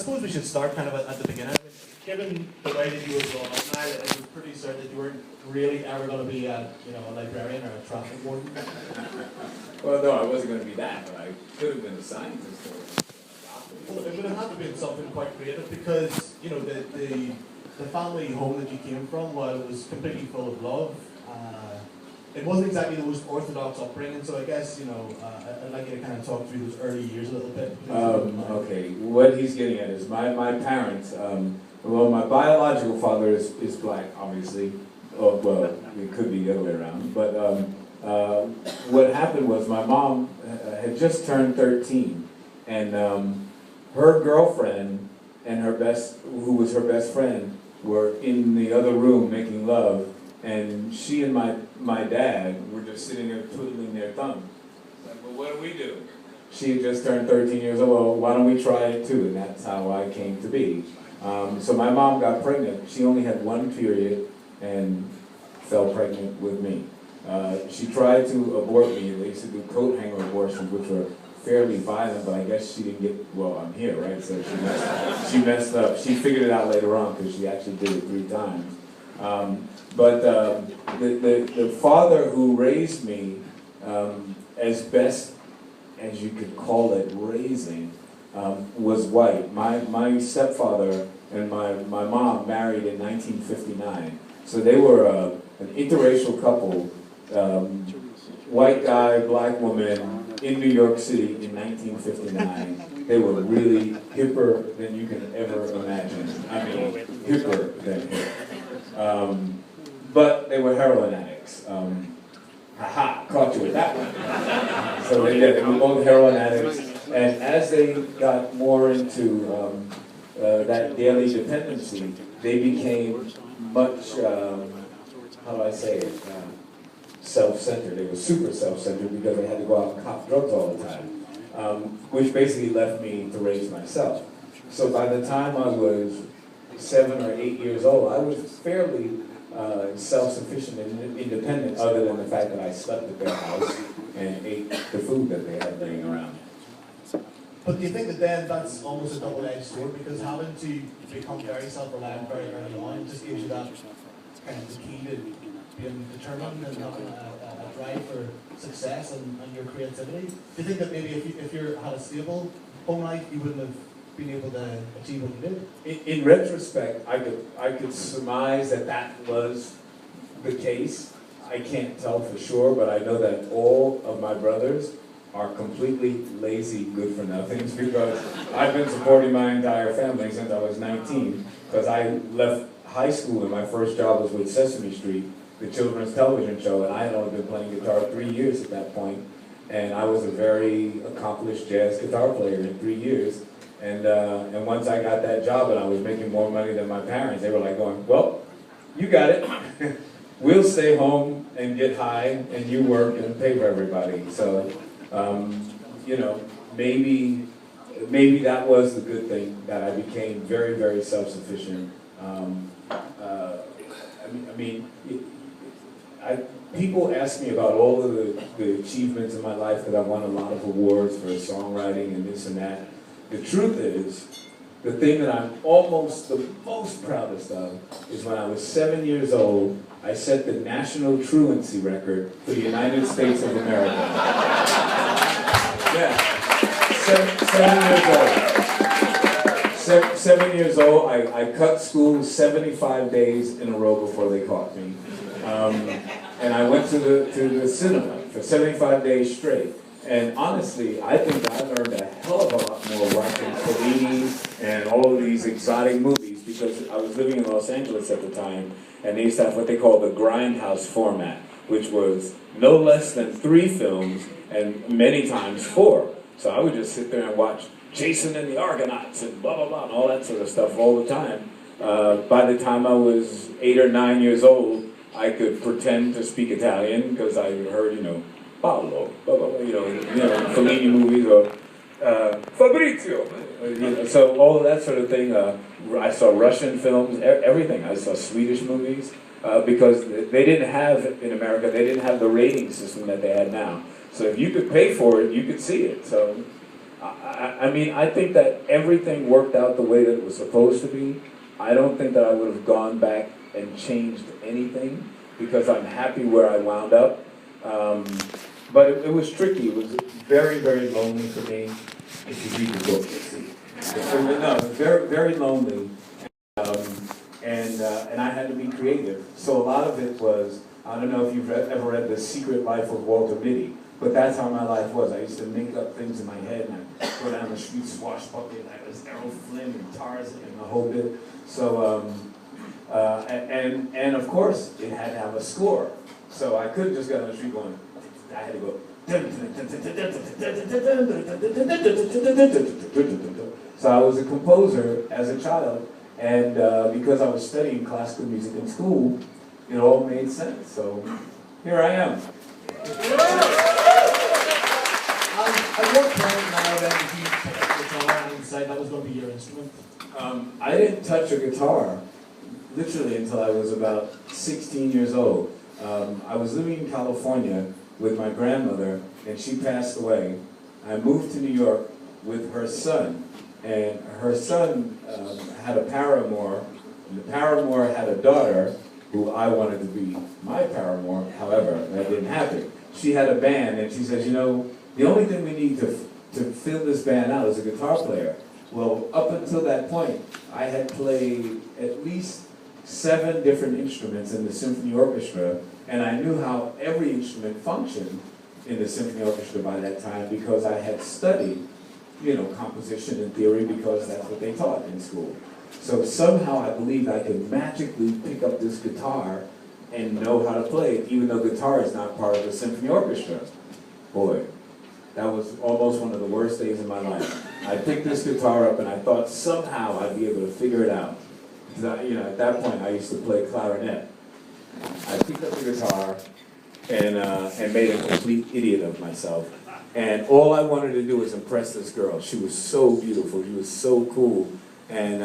suppose we should start kind of at the beginning. Given the way that you were growing up, Nile, it was pretty certain that you weren't really ever going to be a librarian or a traffic warden. Well, no, I wasn't going to be that, but I could have been a scientist or a doctor. Well, it would have had to been something quite creative because, the family home that you came from, while it was completely full of love, it wasn't exactly the most orthodox upbringing, so I guess, I'd like you to kind of talk through those early years a little bit. Okay, what he's getting at is my parents, well, my biological father is black, obviously. Oh, well, it could be the other way around. But what happened was my mom had just turned 13, and her girlfriend and who was her best friend, were in the other room making love, and she and my dad were just sitting there twiddling their thumbs. Like, well, what do we do? She had just turned 13 years old. Well, why don't we try it too? And that's how I came to be. So my mom got pregnant. She only had one period and fell pregnant with me. She tried to abort me. They used to do coat hanger abortions, which were fairly violent, but I guess she didn't get, well, I'm here, right? So she messed up. She figured it out later on because she actually did it 3 times. But the father who raised me, as best as you could call it raising, was white. My stepfather and my mom married in 1959. So they were an interracial couple, white guy, black woman, in New York City in 1959. They were really hipper than you can ever imagine. I mean, hipper than hip. But they were heroin addicts. Haha, caught you with that one. So they were both heroin addicts. And as they got more into that daily dependency, they became much, how do I say it, self-centered. They were super self-centered because they had to go out and cop drugs all the time, which basically left me to raise myself. So by the time I was 7 or 8 years old, I was fairly self-sufficient and independent, other than the fact that I slept at their house and ate the food that they had laying around. But do you think that then that's almost a double-edged sword, because having to become very self-reliant very early on just gives you that kind of the key to being determined and having a drive for success and your creativity? Do you think that maybe if you had a stable home life, you wouldn't have been able to achieve what you did? In retrospect, I could surmise that was the case. I can't tell for sure, but I know that all of my brothers are completely lazy, good-for-nothings, because I've been supporting my entire family since I was 19, because I left high school and my first job was with Sesame Street, the children's television show, and I had only been playing guitar 3 years at that point, and I was a very accomplished jazz guitar player in 3 years. And once I got that job and I was making more money than my parents, they were like going, well, you got it. We'll stay home and get high, and you work and pay for everybody. So, maybe that was the good thing, that I became very, very self-sufficient. People ask me about all of the achievements in my life, because I've won a lot of awards for songwriting and this and that. The truth is, the thing that I'm almost the most proudest of is when I was 7 years old, I set the national truancy record for the United States of America. Yeah, 7 years old. 7 years old, I cut school 75 days in a row before they caught me. And I went to the cinema for 75 days straight. And honestly, I think I learned a hell of a lot more watching Fellini and all of these exotic movies, because I was living in Los Angeles at the time, and they used to have what they call the grindhouse format, which was no less than 3 films, and many times 4. So I would just sit there and watch Jason and the Argonauts and blah, blah, blah, and all that sort of stuff all the time. By the time I was 8 or 9 years old, I could pretend to speak Italian, because I heard, Paolo, blah, blah, blah, Fellini movies, or Fabrizio. So all of that sort of thing. I saw Russian films, everything. I saw Swedish movies, because they didn't have, in America, they didn't have the rating system that they had now. So if you could pay for it, you could see it. So I mean, I think that everything worked out the way that it was supposed to be. I don't think that I would have gone back and changed anything because I'm happy where I wound up. But it was tricky. It was very, very lonely for me. If you read the book, you'll see. No, very, very lonely. And I had to be creative. So a lot of it was, I don't know if you've ever read The Secret Life of Walter Mitty, but that's how my life was. I used to make up things in my head, and I'd go down the street swashbuckling like this Errol Flynn and Tarzan and the whole bit. So, and of course, it had to have a score. So I couldn't just go down the street going, I had to go. So I was a composer as a child, and because I was studying classical music in school, it all made sense. So here I am. At what point now then did you pick up the guitar and decide that was going to be your instrument? I didn't touch a guitar literally until I was about 16 years old. I was living in California with my grandmother, and she passed away. I moved to New York with her son, and her son had a paramour, and the paramour had a daughter who I wanted to be my paramour. However, that didn't happen. She had a band, and she says, you know, the only thing we need to fill this band out is a guitar player. Well, up until that point, I had played at least 7 different instruments in the symphony orchestra, and I knew how every instrument functioned in the symphony orchestra by that time because I had studied, you know, composition and theory because that's what they taught in school. So somehow I believed I could magically pick up this guitar and know how to play it, even though guitar is not part of the symphony orchestra. Boy, that was almost one of the worst days of my life. I picked this guitar up and I thought somehow I'd be able to figure it out. Because you know, at that point I used to play clarinet. I picked up the guitar and made a complete idiot of myself. And all I wanted to do was impress this girl. She was so beautiful. She was so cool. And